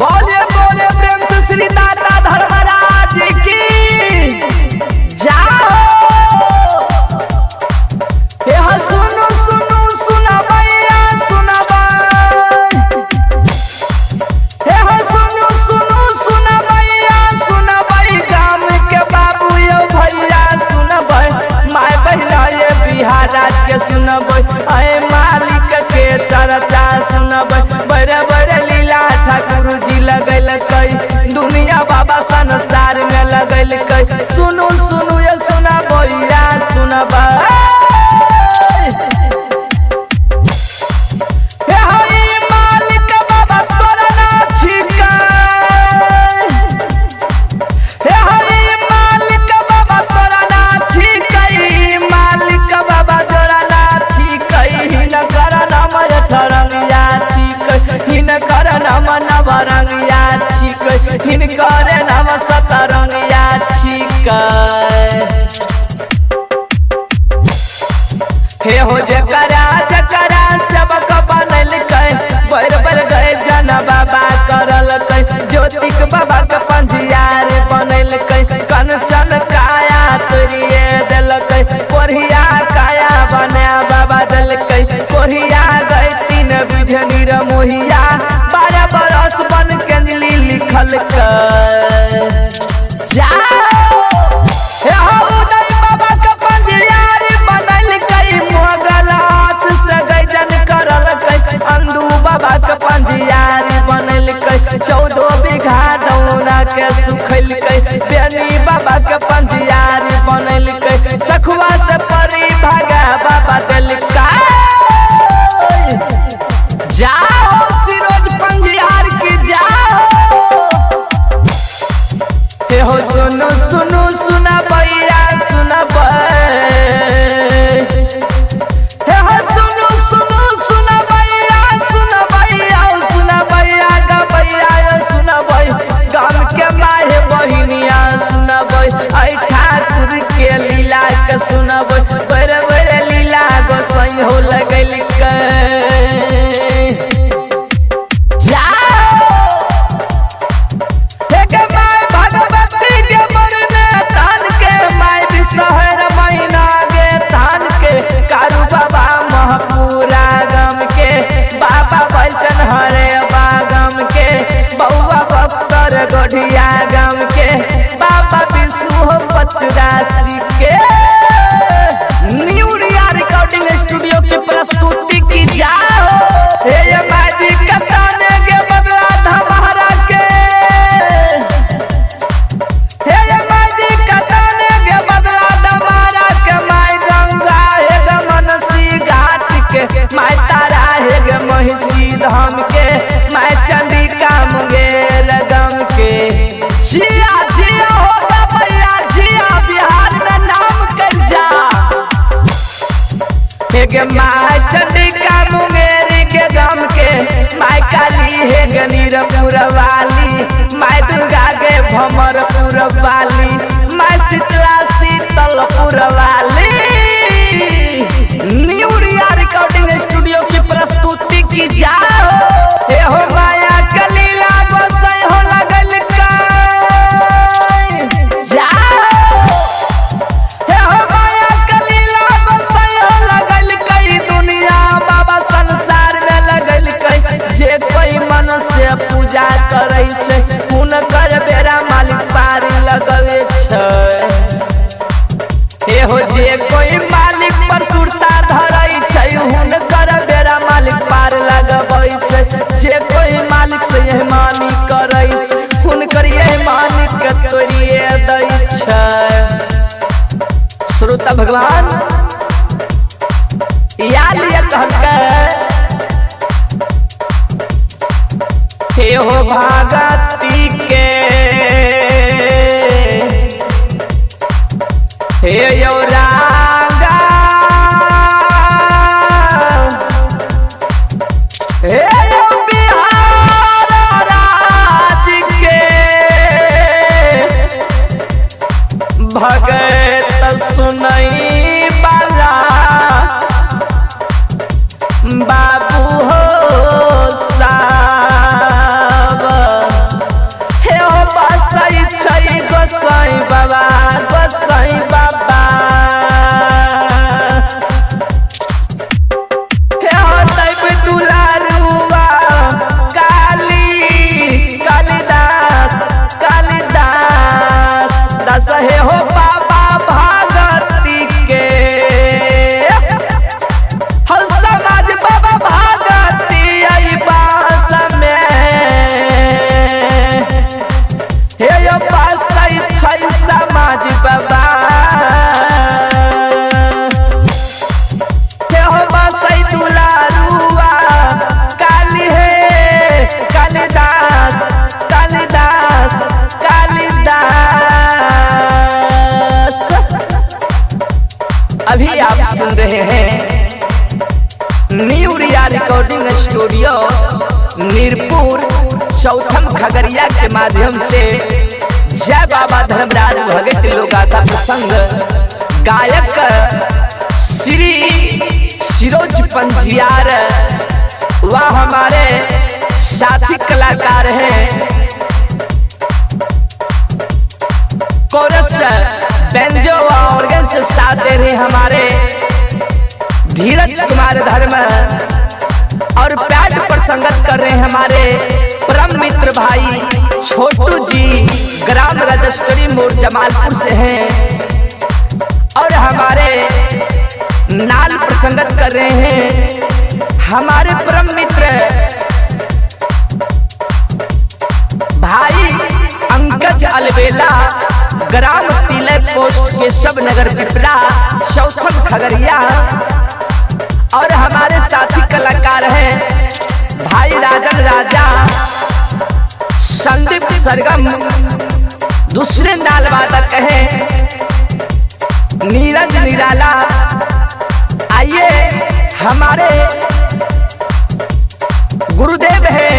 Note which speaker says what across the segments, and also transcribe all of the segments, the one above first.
Speaker 1: बोले बोले प्रेम से श्री दाता धर्मराज की जाओ। हे सुनो सुनो सुना भैया सुना हे सुनो सुनो सुना भैया सुना भाई गाँव के बाबू यो भैया सुना भाई माय बहना ये बिहार राज के सुना भाई अय मालिक के चर्चा सुना भाई बड़े बड़े लीला ठाकुर जी लगल कई दुनिया बाबा संसार में लगल कई सुनो सुनो ये सुना भैया सुना भाई हिनकर नाम सतरंगिया छिकै हे हो जकरा जकरा सबक बनल कै बर बर गए जन बाबा करल कै ज्योतिक बाबा के पंजियार बनल कै कंचन काया तोरिए देल कै कोरिया काया बना बाबा देल कै कोरिया गए तीन बुझनी रे मोहिया 12 बरस बन कंजली लिखल के सुखल बेनी बाबा के पंजियार बनल सखुआ से परी भागा बाबा दिल जाओ सिरोज पंजियार की जाओ। हे हो सुनो सुनो सुना भैया सुना हे हो सुनो सुनो सुना भैया सुना भैया गा भैया सुना भैया गाम के माहे बहिनिया सुनबै आई ठाकुर के लीला के सुनबै बड़े बड़े लीला गोसाई हो लगल गढ़िया गाँव के बाबा विष्णु हो 85 के न्यू रिया रिकॉर्डिंग स्टूडियो की प्रस्तुति की जाओ। हे माजी कताने के बदला धमारा के हे माजी कताने के बदला धमारा के माय गंगा हे गमनसी घाट के माय तारा हे ग महिषी धाम के माय चंडिका मुंगेर गम के जिया जिया होगा भैया जिया बिहार में नाम कर जा। एक माय चंडिका मुंगेरी के गम के माय काली है गनीरपुर वाली माय दुर्गा के भमरपुर वाली माय शीतला शीतलपुर वाली न्यू रिया रिकॉर्डिंग स्टूडियो की प्रस्तुति की जाओ। हे हो माया कलीला गोसाई हो लगल जाओ। हे हो माया कलीला गोसाई हो लगल कई दुनिया बाबा संसार में लगल कई जे कोई मन से पूजा करे छै हुनकर बेरा मालिक पार लगवे छै। हे हो जे कोई मालिक पर सुरता धरै छै हुनकर बेरा मालिक पार लगबै छै जे कोई मालिक से यह मानी करे हुनकर यह मालिक के तोड़िए दै छै। श्रोता भगवान या लिए कहलकै हे हो भागती के हे यो रागा हे यो बिहार राज के भगत सुनई वाला बाबू हो साब अभी आप सुन रहे हैं न्यू रिया रिकॉर्डिंग स्टूडियो नीरपुर चौथम खगड़िया के माध्यम से जय बाबा धर्मराज भगत लोगाथा प्रसंग गायक श्री सिरोज पंजियार वह हमारे साथी कलाकार हैं। कोरस बेंजो व ऑर्गन से साथ दे रहे हमारे धीरज कुमार धर्म और पैड पर संगत कर रहे हैं हमारे परम मित्र भाई छोटू जी ग्राम रजिस्ट्री मोड़ जमालपुर से हैं और हमारे नाल पर संगत कर रहे हैं हमारे परम मित्र भाई अंकज अलबेला ग्राम तिलय पोस्ट के सब नगर पिपरा चौथम खगड़िया और हमारे साथी कलाकार हैं भाई राजन राजा संदीप सरगम दूसरे नाल वादक हैं नीरज निराला। आइए हमारे गुरुदेव हैं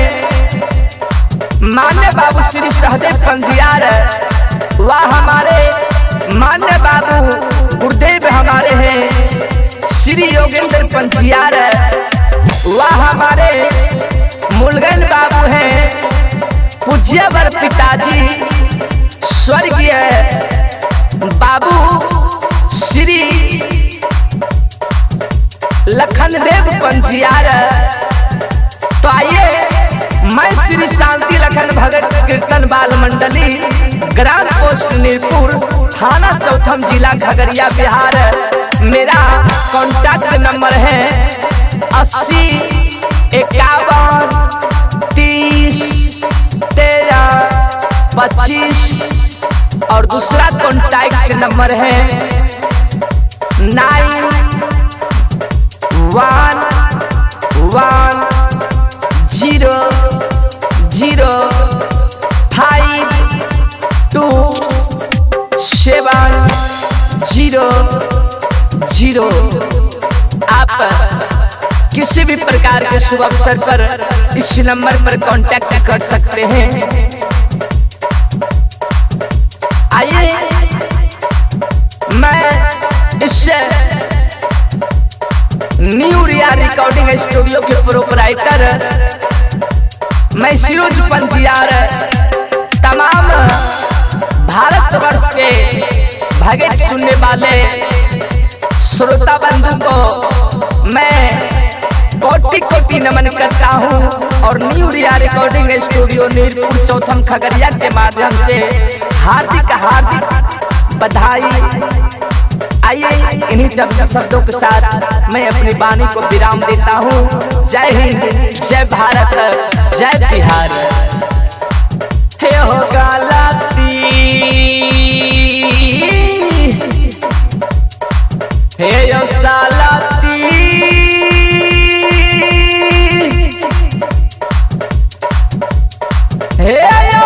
Speaker 1: मान्य बाबू श्री सहदेव पंजियार वह हमारे मान्य बाबू गुरुदेव हमारे हैं श्री योगेंद्र पंजियार वह हमारे मूलगन बाबू हैं पूज्यवर पिताजी स्वर्गीय बाबू श्री लखनदेव पंजियार। तो आइए मैं श्री शांति लखन भगत कीर्तन बाल मंडली ग्राम पोस्ट नीरपुर थाना चौथम जिला खगड़िया बिहार। मेरा कॉन्टैक्ट नंबर है 80 51 30 13 25 और दूसरा कॉन्टैक्ट नंबर है 91120700। आप किसी भी प्रकार के शुभ अवसर पर इस नंबर पर कांटेक्ट कर सकते हैं। आइए मैं इस न्यू रिया रिकॉर्डिंग स्टूडियो के प्रोपराइटर मैं सिरोज पंजियार तमाम भारतवर्ष के भगत सुनने वाले श्रोता बंधु को मैं कोटि कोटि नमन करता हूं और न्यू रिया रिकॉर्डिंग स्टूडियो नीरपुर चौथम खगड़िया के माध्यम से हार्दिक हार्दिक बधाई। आइए इन्हीं शब्दों के साथ मैं अपनी वाणी को विराम देता हूँ। जय हिंद, जय भारत, जय बिहार। हे हो गालाती, हे यो सालाती, हे यो